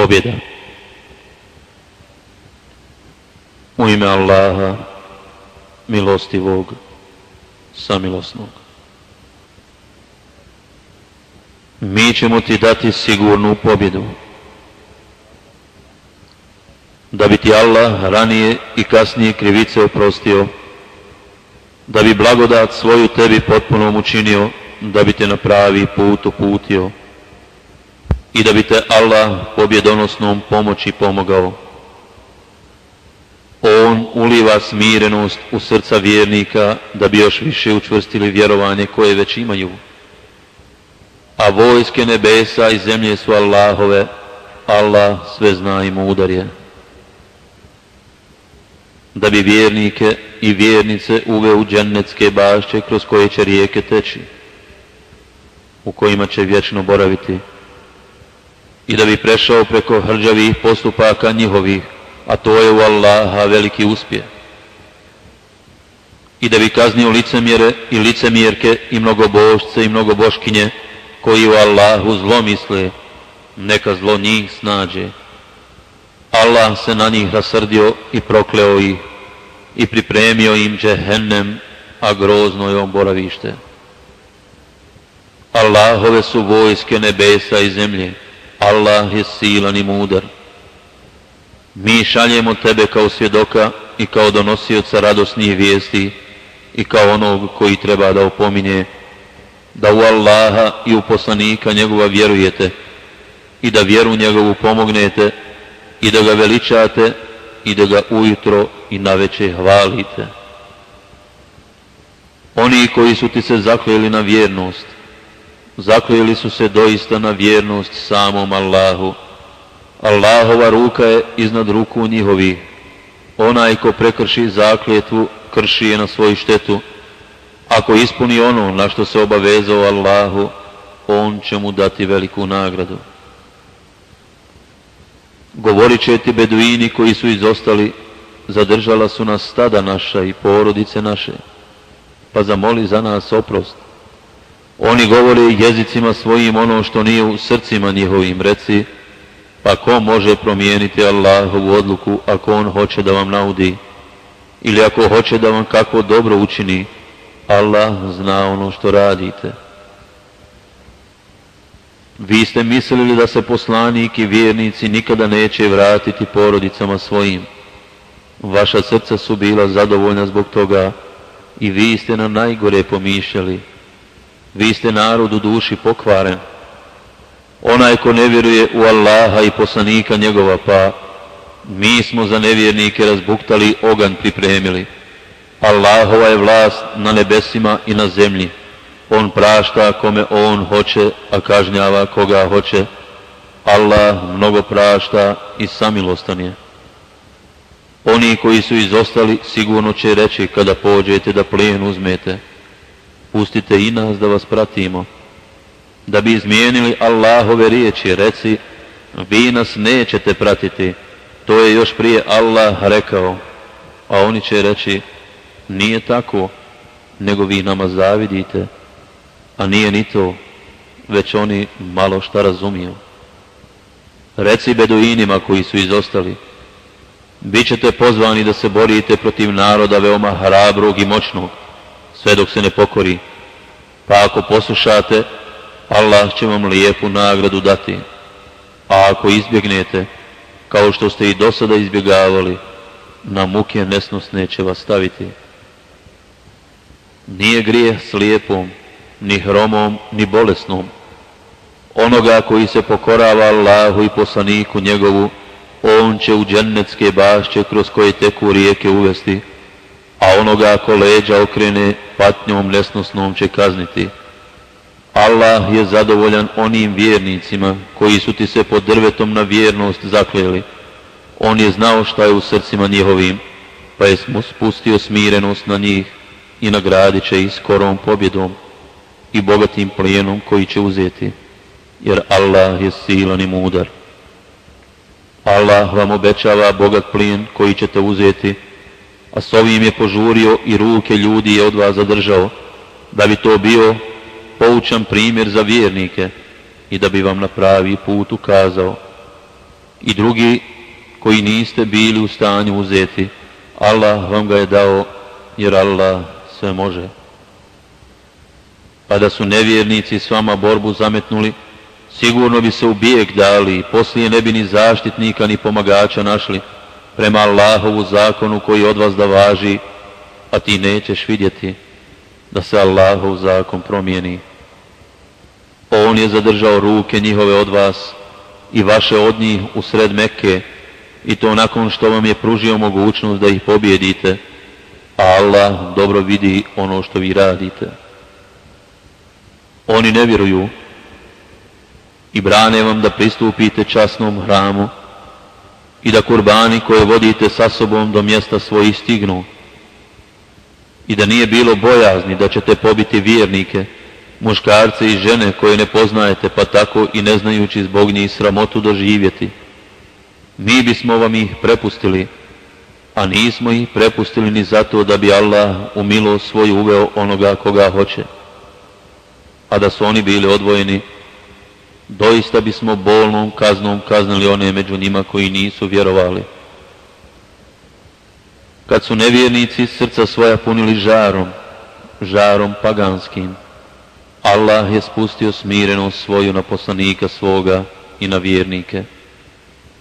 pobjeda. U ime Allaha, milostivog, samilosnog. Mi ćemo ti dati sigurnu pobjedu, da bi ti Allah ranije i kasnije krivice oprostio, da bi blagodat svoju tebi potpunom učinio, da bi te na pravi put uputio i da bi te Allah pobjedonosnom pomoći pomogao. On uliva smirenost u srca vjernika da bi još više učvrstili vjerovanje koje već imaju. A vojske nebesa i zemlje su Allahove, Allah sve zna i mudar je. Da bi vjernike i vjernice uveo u džennetske bašće kroz koje će rijeke teći, u kojima će vječno boraviti, i da bi prešao preko hrđavih postupaka njihovih, a to je u Allaha veliki uspjeh, i da bi kaznio licemjere i licemjerke i mnogobošce i mnogoboškinje koji u Allahu zlo misle, neka zlo njih snađe. Allah se na njih rasrdio i prokleo ih i pripremio im džehennem, a grozno je on boravište. Allahove su vojske nebesa i zemlje, Allah je silan i mudar. Mi šaljemo tebe kao svjedoka i kao donosioca radosnih vijesti i kao onog koji treba da opominje, da u Allaha i u poslanika njegova vjerujete i da vjeru njegovu pomognete i da ga veličate i da ga ujutro i navečer hvalite. Oni koji su ti se zakleli na vjernost, zakleli su se doista na vjernost samom Allahu. Allahova ruka je iznad ruku njihovih. Onaj ko prekrši zakljetvu, krši je na svoju štetu. Ako ispuni ono na što se obavezao Allahu, on će mu dati veliku nagradu. Govorit će ti beduini koji su izostali, zadržala su nas stada naša i porodice naše, pa zamoli za nas oprost. Oni govore jezicima svojim ono što nije u srcima njihovim, reci, pa ko može promijeniti Allahovu odluku ako on hoće da vam naudi, ili ako hoće da vam kakvo dobro učini, Allah zna ono što radite. Vi ste mislili da se poslanik i vjernici nikada neće vratiti porodicama svojim. Vaša srca su bila zadovoljna zbog toga i vi ste na najgore pomišljali. Vi ste narod u duši pokvaren. Onaj ko ne vjeruje u Allaha i poslanika njegova, pa mi smo za nevjernike razbuktali oganj pripremili. Allahova je vlast na nebesima i na zemlji. On prašta kome on hoće, a kažnjava koga hoće. Allah mnogo prašta i samilostan je. Oni koji su izostali sigurno će reći kada pođete da plijen uzmete, pustite i nas da vas pratimo. Da bi izmijenili Allahove riječi, reci, vi nas nećete pratiti, to je još prije Allah rekao. A oni će reći, nije tako, nego vi nama zavidite. A nije ni to, već oni malo šta razumiju. Reci beduinima koji su izostali, bit ćete pozvani da se borite protiv naroda veoma hrabrog i moćnog, sve dok se ne pokori. Pa ako poslušate, Allah će vam lijepu nagradu dati. A ako izbjegnete, kao što ste i do sada izbjegavali, na muke nesnosne će vas staviti. Nije grijeh slijepom, ni hromom, ni bolesnom. Onoga koji se pokorava Allahu i poslaniku njegovu, on će u džennetske bašće kroz koje teku rijeke uvesti, a onoga ko leđa okrene, patnjom nesnosnom će kazniti. Allah je zadovoljan onim vjernicima koji su ti se pod drvetom na vjernost zakleli. On je znao šta je u srcima njihovim, pa je spustio smirenost na njih i nagradit će ih skorom pobjedom i bogatim plijenom koji će uzeti, jer Allah je silan i mudar. Allah vam obećava bogat plijen koji ćete uzeti, a s ovim je požurio i ruke ljudi je od vas zadržao, da bi to bio poučan primjer za vjernike i da bi vam na pravi put ukazao. i drugi koji niste bili u stanju uzeti, Allah vam ga je dao, jer Allah sve može. Pa da su nevjernici s vama borbu zametnuli, sigurno bi se u bijeg dali i poslije ne bi ni zaštitnika ni pomagača našli prema Allahovu zakonu koji od vas da važi, a ti nećeš vidjeti da se Allahov zakon promijeni. On je zadržao ruke njihove od vas i vaše od njih u sred Mekke, i to nakon što vam je pružio mogućnost da ih pobjedite, a Allah dobro vidi ono što vi radite. Oni ne vjeruju i brane vam da pristupite časnom hramu i da kurbani koje vodite sa sobom do mjesta svojih stignu, i da nije bilo bojazni da ćete pobiti vjernike, muškarce i žene koje ne poznajete, pa tako i ne znajući zbog njih sramotu doživjeti. Mi bismo vam ih prepustili, a nismo ih prepustili ni zato da bi Allah u milost svoju uveo onoga koga hoće. A da su oni bili odvojeni, doista bismo bolnom kaznom kaznili one među njima koji nisu vjerovali. Kad su nevjernici srca svoja punili žarom paganskim, Allah je spustio smirenost svoju na poslanika svoga i na vjernike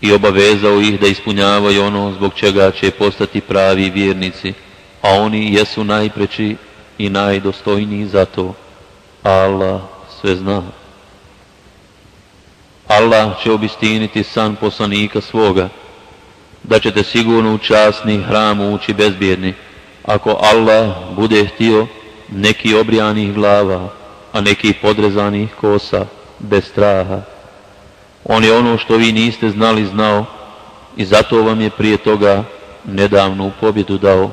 i obavezao ih da ispunjavaju ono zbog čega će postati pravi vjernici, a oni jesu najpreči i najdostojniji za to. Allah sve zna. Allah će obistiniti san poslanika svoga, da ćete sigurno u časni hram ući bezbjedni, ako Allah bude htio, neki obrijanih glava, a neki podrezanih kosa, bez straha. On je ono što vi niste znali znao, i zato vam je prije toga nedavnu pobjedu dao.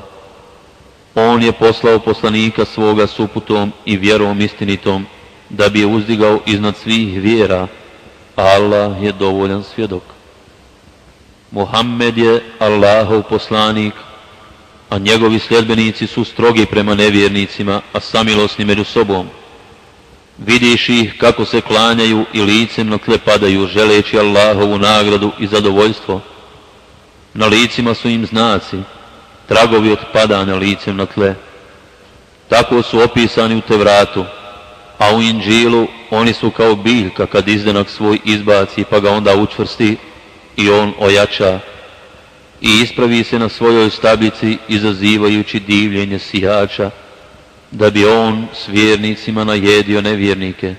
On je poslao poslanika svoga s uputom i vjerom istinitom, da bi je uzdigao iznad svih vjera, a Allah je dovoljan svjedok. Muhammed je Allahov poslanik, a njegovi sljedbenici su strogi prema nevjernicima, a samilosni među sobom. Vidiš ih kako se klanjaju i licem na tle padaju, želeći Allahovu nagradu i zadovoljstvo. Na licima su im znaci, tragovi od padanja licem na tle. Tako su opisani u Tevratu, a u Inđilu oni su kao biljka kad izdanak svoj izbaci, pa ga onda učvrsti i on ojača i ispravi se na svojoj stablici, izazivajući divljenje sijača, da bi on s vjernicima najedio nevjernike,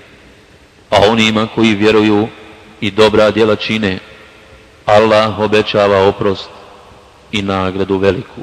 a onima koji vjeruju i dobra djela čine, Allah obećava oprost i nagradu veliku.